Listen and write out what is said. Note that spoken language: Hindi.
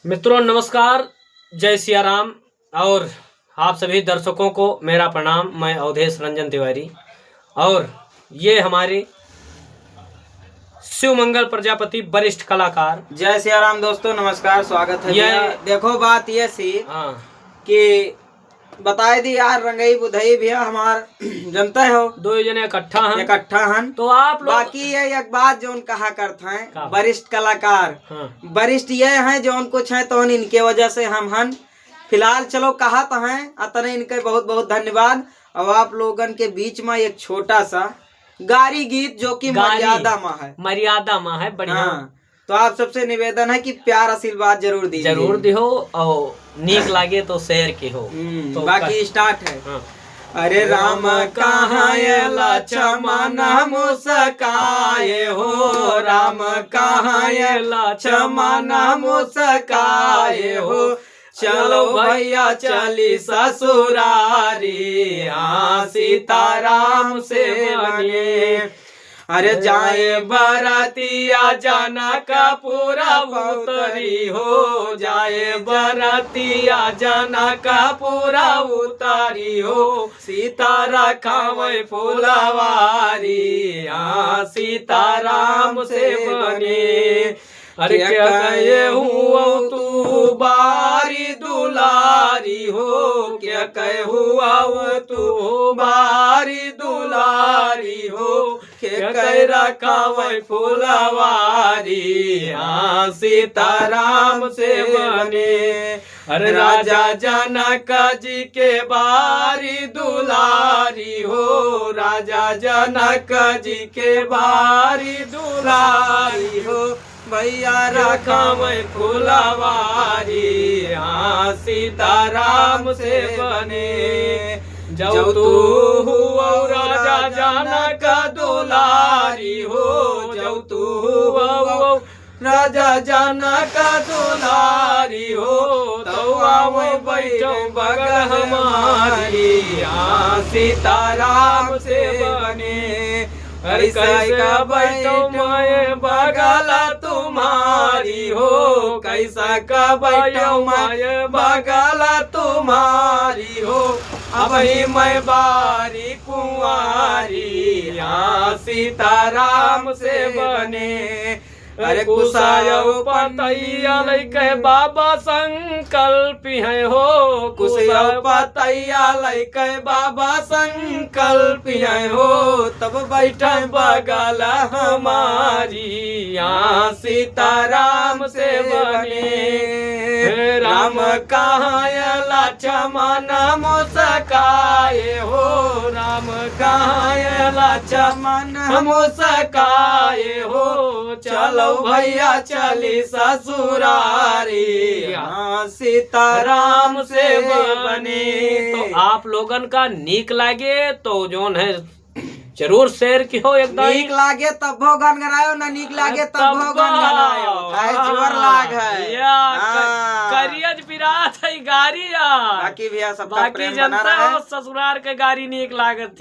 मित्रों नमस्कार, जय सिया राम। और आप सभी दर्शकों को मेरा प्रणाम। मैं अवधेश रंजन तिवारी और ये हमारे शिव मंगल प्रजापति वरिष्ठ कलाकार। जय सिया राम दोस्तों, नमस्कार, स्वागत है। देखो बात ये सी कि बताए दी यार रंगई बुधई भैया हमार जनता हो दो जने इकट्ठा हन तो आप लोग बाकी ये एक बात जो कहा करते हैं वरिष्ठ कलाकार। वरिष्ठ ये हैं जो कुछ है तो इनके वजह से हम हन फिलहाल चलो कहा तो हैं अतने इनके बहुत बहुत धन्यवाद। और आप लोगन के बीच में एक छोटा सा गारी गीत जो कि मर्यादा माँ है बढ़िया। तो आप सबसे निवेदन है कि प्यार आशीर्वाद जरूर दिहो और नीक लागे तो शेयर के हो। तो बाकी स्टार्ट है। अरे राम कहाँ लक्ष्मण मुस्काए हो, राम कहाँ लक्ष्मण मुस्काए हो, चलो भैया चली ससुरारी, हाँ सीताराम से बने। अरे जाए बरातिया जनक पूरा उतरी हो, जाए बरातिया जनक पूरा उतरी हो, सीता रखावे फुलवारी, हाँ सीताराम से बने। अरे क्या कहे हुआ तू बारी दुलारी हो, क्या कहे हुआ तू बारी दुलारी हो, क्या कह रखावे फुलवारी, हाँ सीताराम से बने। अरे राजा जनक जी के बारी दुलारी हो, राजा जनक जी के बारी दुलारी हो, भैया रखावे फुलवारी, हाँ सीताराम से बने। जब तू हुआ राजा जनक दुलारी हो, जब तू हुआ राजा जनक दुलारी हो, तो आओ बैठो बगल हमारी, हाँ सीताराम से बने। अरे कैसा बैठो मैं बगल तुम्हारी हो, कैसा का बैठो मैं बगल तुम्हारी हो, अब ही मैं बारी कुंवारी, हाँ सीताराम से बने। अरे कुसायो पतैया लैके बाबा संकल्प है हो, कुसायो पतैया लैके बाबा संकल्प है हो, तब बैठे बगल हमारी, यहाँ सीताराम से बने। राम कहाँ लक्ष्मण मुस्काए हो, राम कहाँ लक्ष्मण मुस्काए हो, चलो भैया चली ससुरारी, हाँ सीताराम से बने। तो आप लोगन का नीक लागे तो जोन है जरूर शेयर की हो। एकदम नीक लागे तब हो गन गनायो, ना नीक लागे तब हो गन गनायो, जोर लाग है करियज विराट है गारी। बाकी भैया सबका प्रेम बना रहे। ससुराल के गारी नीक लागत थी।